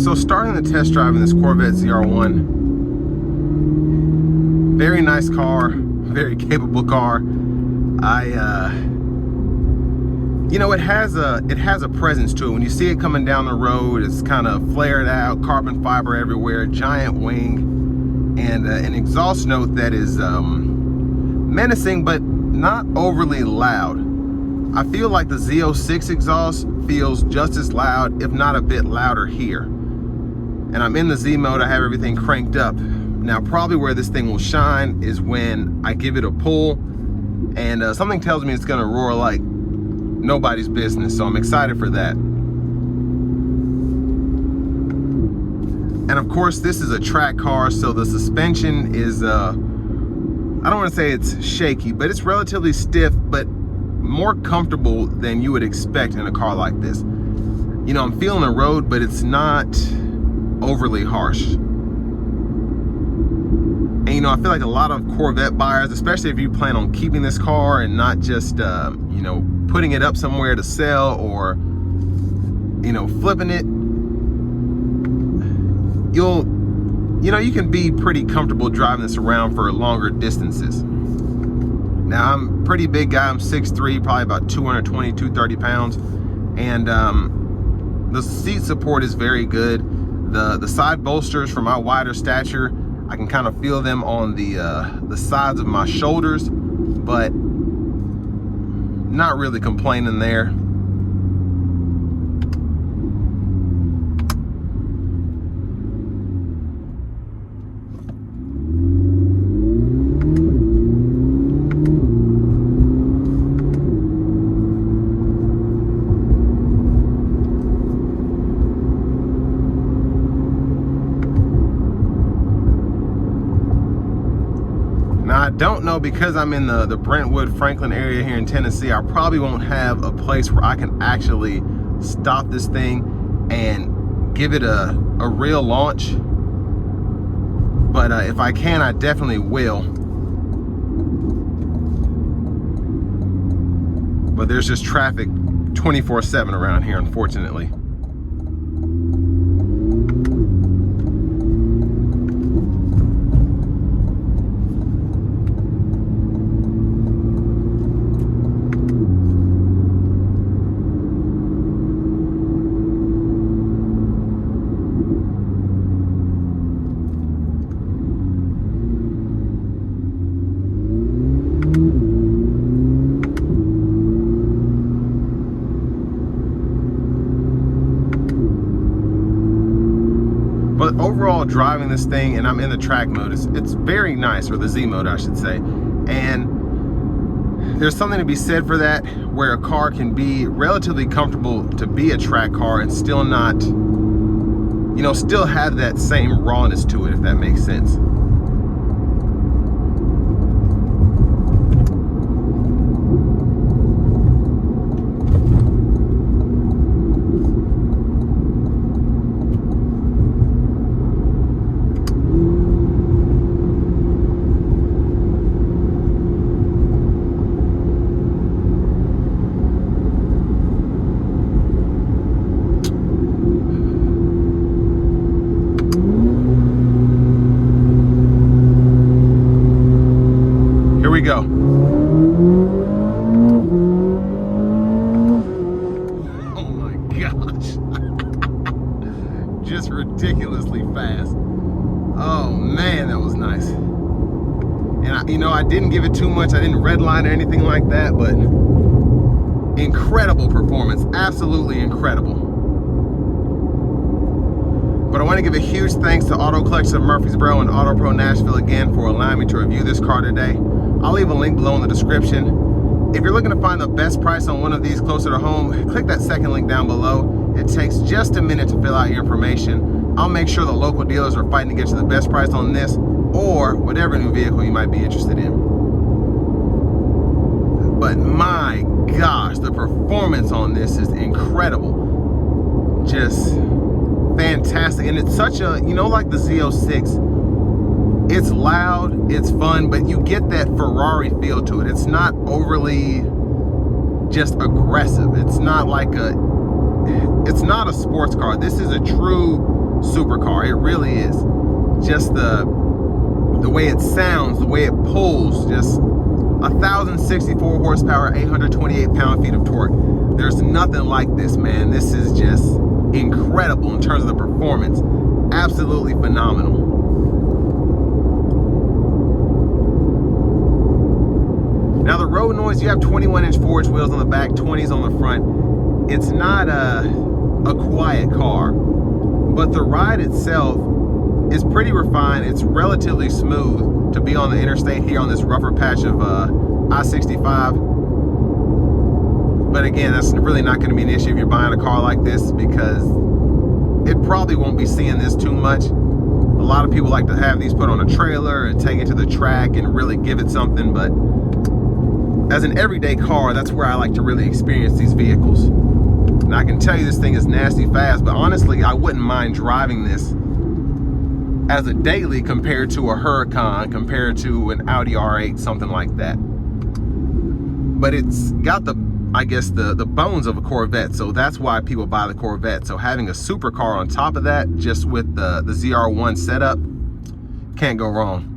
So starting the test drive in this Corvette ZR1, very nice car, very capable car. You know, it has a presence to it. When you see it coming down the road, it's kind of flared out, carbon fiber everywhere, giant wing, and an exhaust note that is menacing but not overly loud. I feel like the Z06 exhaust feels just as loud, if not a bit louder here. And I'm in the Z mode, I have everything cranked up. Now probably where this thing will shine is when I give it a pull, and something tells me it's gonna roar like nobody's business, so I'm excited for that. And of course this is a track car, so the suspension is I don't want to say it's shaky, but it's relatively stiff, but more comfortable than you would expect in a car like this. You know, I'm feeling the road, but it's not overly harsh. And you know, I feel like a lot of Corvette buyers, especially if you plan on keeping this car and not just you know, putting it up somewhere to sell or, you know, flipping it, you know, you can be pretty comfortable driving this around for longer distances. Now I'm a pretty big guy, I'm 6'3", probably about 220, 230 pounds. And the seat support is very good. The side bolsters for my wider stature, I can kind of feel them on the sides of my shoulders, but not really complaining there. I don't know, because I'm in the Brentwood, Franklin area here in Tennessee, I probably won't have a place where I can actually stop this thing and give it a real launch. But if I can, I definitely will. But there's just traffic 24/7 around here, unfortunately. But overall, driving this thing, and I'm in the track mode, it's very nice, or the Z mode I should say. And there's something to be said for that, where a car can be relatively comfortable to be a track car and still not, you know, still have that same rawness to it, if that makes sense. Here we go. Oh my gosh. Just ridiculously fast. Oh man, that was nice. And you know, I didn't give it too much. I didn't redline or anything like that, but incredible performance. Absolutely incredible. But I want to give a huge thanks to Auto Collection of Murfreesboro and Auto Pro Nashville again for allowing me to review this car today. I'll leave a link below in the description. If you're looking to find the best price on one of these closer to home, click that second link down below. It takes just a minute to fill out your information. I'll make sure the local dealers are fighting to get you the best price on this or whatever new vehicle you might be interested in. But my gosh, the performance on this is incredible. Just fantastic. And it's such a, you know, like the Z06, it's loud, it's fun, but you get that Ferrari feel to it. It's not overly just aggressive. It's not like it's not a sports car. This is a true supercar. It really is. Just the way it sounds, the way it pulls, just 1,064 horsepower, 828 pound-feet of torque. There's nothing like this, man. This is just incredible in terms of the performance. Absolutely phenomenal. Now the road noise, you have 21-inch forged wheels on the back, 20s on the front. It's not a quiet car, but the ride itself is pretty refined. It's relatively smooth to be on the interstate here on this rougher patch of I-65. But again, that's really not going to be an issue if you're buying a car like this, because it probably won't be seeing this too much. A lot of people like to have these put on a trailer and take it to the track and really give it something, but as an everyday car, that's where I like to really experience these vehicles. And I can tell you this thing is nasty fast, but honestly, I wouldn't mind driving this as a daily compared to a Huracan, compared to an Audi R8, something like that. But it's got the, I guess, the bones of a Corvette, so that's why people buy the Corvette. So having a supercar on top of that, just with the ZR1 setup, can't go wrong.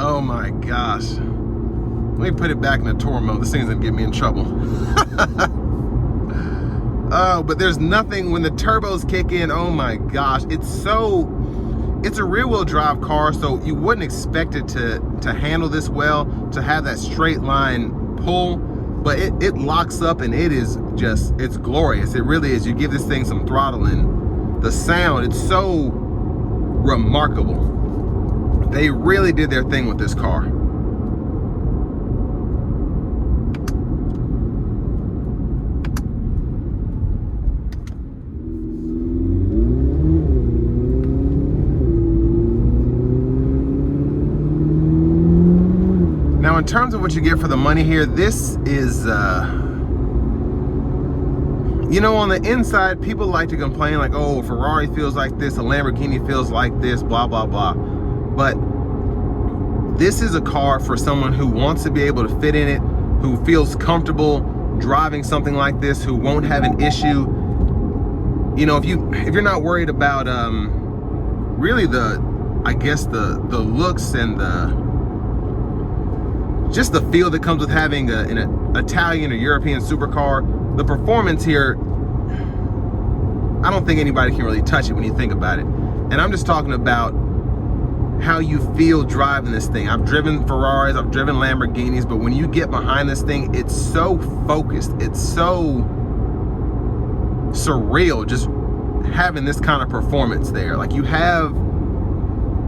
Oh my gosh. Let me put it back in the tour mode. This thing's gonna get me in trouble. Oh, but there's nothing when the turbos kick in. Oh my gosh. It's a rear-wheel drive car, so you wouldn't expect it to handle this well, to have that straight line pull, but it locks up and it is just, it's glorious. It really is. You give this thing some throttle and the sound, it's so remarkable. They really did their thing with this car. Now, in terms of what you get for the money here, this is, you know, on the inside, people like to complain like, oh, a Ferrari feels like this, a Lamborghini feels like this, blah, blah, blah. But this is a car for someone who wants to be able to fit in it, who feels comfortable driving something like this, who won't have an issue. You know, if you're not worried about really I guess the looks and just the feel that comes with having an Italian or European supercar, the performance here, I don't think anybody can really touch it when you think about it. And I'm just talking about how you feel driving this thing. I've driven Ferraris, I've driven Lamborghinis, but when you get behind this thing, it's so focused, it's so surreal just having this kind of performance there. Like, you have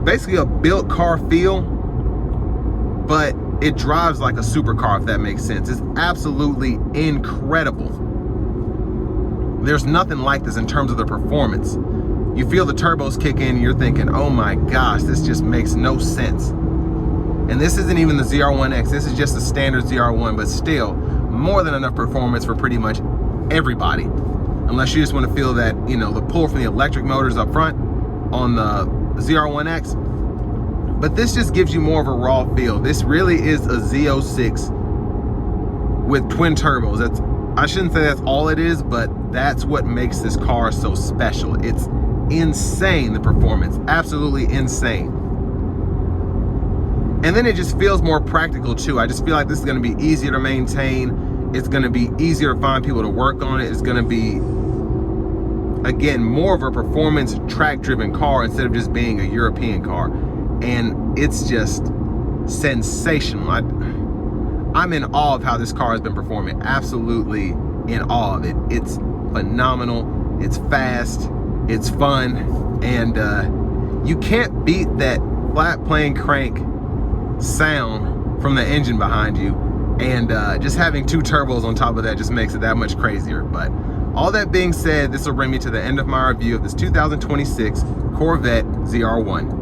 basically a built car feel, but it drives like a supercar, if that makes sense. It's absolutely incredible. There's nothing like this in terms of the performance. You feel the turbos kick in and you're thinking, oh my gosh, this just makes no sense. And this isn't even the ZR1X, this is just the standard ZR1, but still more than enough performance for pretty much everybody. Unless you just want to feel that, you know, the pull from the electric motors up front on the ZR1X. But this just gives you more of a raw feel. This really is a Z06 with twin turbos. I shouldn't say that's all it is, but that's what makes this car so special. It's insane, the performance, absolutely insane. And then it just feels more practical too. I just feel like this is gonna be easier to maintain. It's gonna be easier to find people to work on it. It's gonna be, again, more of a performance track-driven car instead of just being a European car. And it's just sensational. I'm in awe of how this car has been performing. Absolutely in awe of it. It's phenomenal, it's fast, it's fun, and you can't beat that flat plane crank sound from the engine behind you. And just having 2 turbos on top of that just makes it that much crazier. But all that being said, this will bring me to the end of my review of this 2026 Corvette ZR1.